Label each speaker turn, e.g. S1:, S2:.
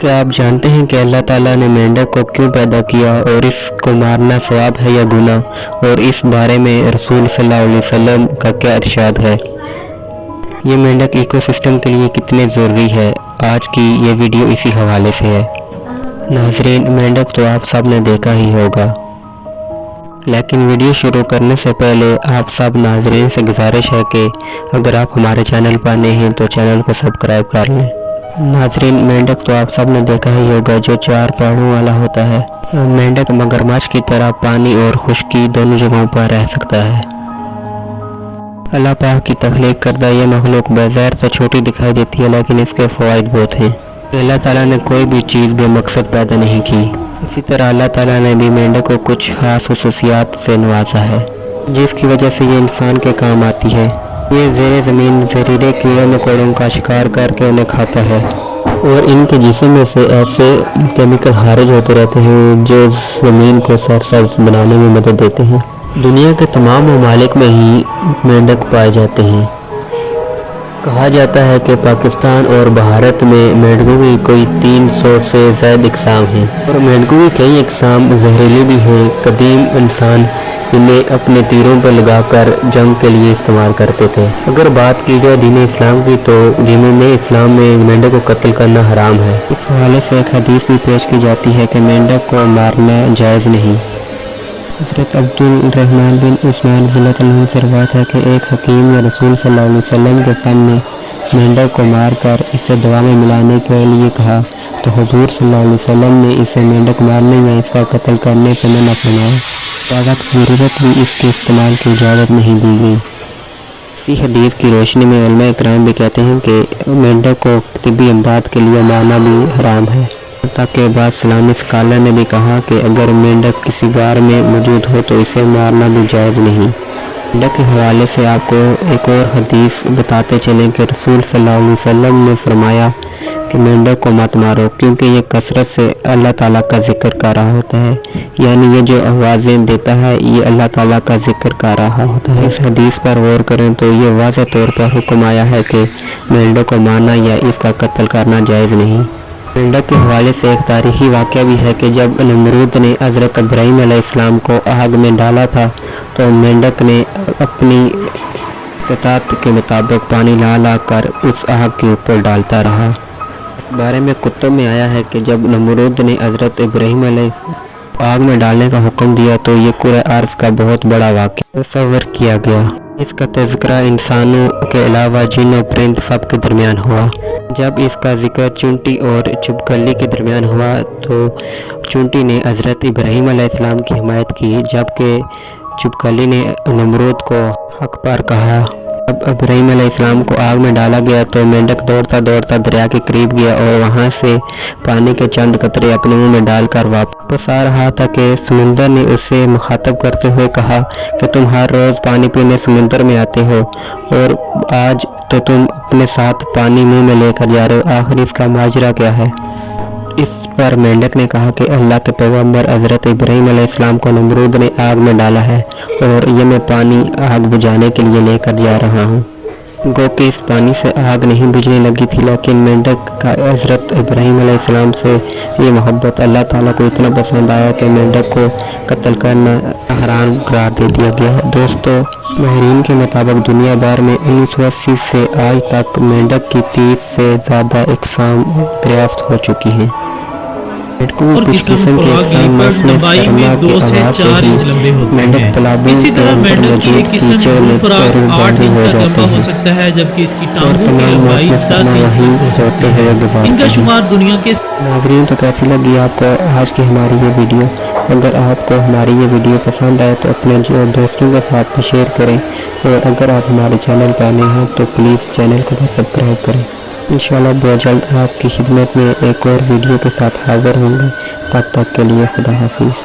S1: क्या आप जानते हैं कि अल्लाह ताला ने मेंढक को क्यों पैदा किया और इसको मारना सवाब है या गुनाह, और इस बारे में रसूल सल्लल्लाहु अलैहि वसल्लम का क्या इरशाद है। ये मेंढक इकोसिस्टम के लिए कितने ज़रूरी है, आज की ये वीडियो इसी हवाले से है। नाज़रीन, मेंढक तो आप सब ने देखा ही होगा, लेकिन वीडियो शुरू करने से पहले आप सब नाज़रीन से गुजारिश है कि अगर आप हमारे चैनल पर नए हैं तो चैनल को सब्सक्राइब कर लें। नाज़रीन, मेंढक तो आप सब ने देखा ही होगा, जो 4 पैरों वाला होता है। मेंढक मगरमच्छ की तरह पानी और खुश्की दोनों जगहों पर रह सकता है। अल्लाह पाक की तख्लीक करदा ये मखलूक बज़ाहिर तो छोटी दिखाई देती है, लेकिन इसके फ़वाइद बहुत हैं। अल्लाह ताला ने कोई भी चीज़ बेमकसद पैदा नहीं की। इसी तरह अल्लाह ताला ने भी मेंढक को कुछ ख़ास खुसूसियात से नवाजा है, जिसकी वजह से ये इंसान के काम आती है। ये ज़ेरे ज़मीन जहरीले कीड़े मकोड़ों का शिकार करके उन्हें खाता है, और इनके जिस्म में से ऐसे केमिकल खारिज होते रहते हैं जो ज़मीन को सरसब्ज बनाने में मदद देते हैं। दुनिया के तमाम ममालिक में ही मेंढक पाए जाते हैं। कहा जाता है कि पाकिस्तान और भारत में मेंढकों की कोई 300 से ज़्यादा इकसाम हैं, और मेंढकों की कई इकसाम जहरीली भी हैं। कदीम इंसान इन्हें अपने तीरों पर लगाकर जंग के लिए इस्तेमाल करते थे। अगर बात की जाए दीन इस्लाम की, तो दीन इस्लाम में मेंढक को कत्ल करना हराम है। इस हवाले से एक हदीस भी पेश की जाती है कि मेंढक को मारना जायज़ नहीं। हज़रत अब्दुल रहमान बिन उस्मान रज़ियल्लाहु अन्हु से रवायत है कि एक हकीम ने रसूल सल्लल्लाहु अलैहि वसल्लम के सामने मेंढक को मारकर इसे दवा में मिलाने के लिए कहा, तो हुज़ूर सल्लल्लाहु अलैहि वसल्लम ने इसे मेंढक मारने या इसका कत्ल करने से मना फरमाया। वक्त ज़रूरत भी इसके इस्तेमाल की इजाज़त नहीं दी गई। इसी हदीस की रोशनी में उलमा इकराम भी कहते हैं कि मेंढक को तिब्बी इमदाद के लिए मारना भी हराम है। ताकि बाद इस्लामी स्कॉलर ने भी कहा कि अगर मेंढक किसी गार में मौजूद हो तो इसे मारना भी जायज़ नहीं। मेंढक के हवाले से आपको एक और हदीस बताते चलें कि रसूल सल्लल्लाहु अलैहि वसल्लम ने फरमाया कि मेंढक को मत मारो, क्योंकि ये कसरत से अल्लाह ताला का जिक्र कर रहा होता है, यानी ये जो आवाज़ें देता है ये अल्लाह ताला का जिक्र कर रहा होता है। इस हदीस पर गौर करें तो ये वाज़ेह तौर पर हुक्म आया है कि मेंढक को मारना या इसका कत्ल करना जायज़ नहीं। मेंढक के हवाले से एक तारीख़ी वाक़या भी है कि जब नमरूद ने हज़रत इब्राहीम अलैहिस्सलाम को आग में डाला था, तो मेंढक ने अपनी इस्तात के मुताबिक पानी ला ला कर उस आग के ऊपर डालता रहा। इस बारे में कुतुब में आया है कि जब नमरूद ने हज़रत इब्राहीम अलैहिस्सलाम आग में डालने का हुक्म दिया तो ये कुरे अर्ज़ का बहुत बड़ा वाक़या तस्वर किया गया। इसका तज़किरा इंसानों के अलावा जिन और परिंद सब के दरमियान हुआ। जब इसका जिक्र चुंटी और चुपकली के दरमियान हुआ तो चुंटी ने हज़रत इब्राहीम अलैहिस्सलाम की हिमायत की, जबकि चुपकली ने नमरूद को हक पर कहा। जब इब्राहीम अलैहिस्सलाम को आग में डाला गया तो मेंढक दौड़ता दौड़ता दरिया के करीब गया और वहां से पानी के चंद कतरे अपने मुंह में डालकर वापस आ रहा था कि समुंदर ने उसे मुखातब करते हुए कहा कि तुम हर रोज़ पानी पीने समुंदर में आते हो और आज तो तुम अपने साथ पानी मुंह में लेकर जा रहे हो, आखिर इसका माजरा क्या है। इस पर मेंढक ने कहा कि अल्लाह के पैगंबर हज़रत इब्राहीम अलैहिस्सलाम को नमरूद ने आग में डाला है और ये मैं पानी आग बुझाने के लिए लेकर जा रहा हूँ। गो कि इस पानी से आग नहीं बुझने लगी थी, लेकिन मेंढक का हज़रत इब्राहीम अलैहिस्सलाम से ये मोहब्बत अल्लाह ताला को इतना पसंद आया कि मेंढक को कत्ल करना हराम करार दे दिया गया। दोस्तों, माहिरीन के मुताबिक दुनिया भर में 1980 से आज तक मेंढक की 30 से ज़्यादा इकसाम दरियाफ्त हो चुकी हैं।
S2: और
S1: कुछ किस्म के इकसाम मसले सरमा के आवाज़ से ही मेंढक तालाबों के अंदर मौजूद कीचड़ में रूबरू हो जाते हैं,
S2: सकता है, जबकि इसकी
S1: और
S2: टांगों की
S1: तमाम
S2: लंबाई
S1: मौसम
S2: 10
S1: सरमा वहीं
S2: इंच
S1: सोते हुए गुजारते
S2: इनका
S1: हैं।
S2: शुमार दुनिया के
S1: नाज़रीन, तो कैसी लगी आपको आज की हमारी ये वीडियो। अगर आपको हमारी ये वीडियो पसंद आए तो अपने दोस्तों के साथ भी शेयर करें, और अगर आप हमारे चैनल पर नए हैं तो प्लीज़ चैनल को भी सब्सक्राइब करें। इंशाल्लाह बहुत जल्द आपकी खिदमत में एक और वीडियो के साथ हाज़िर होंगे। तब तक के लिए खुदा हाफिज़।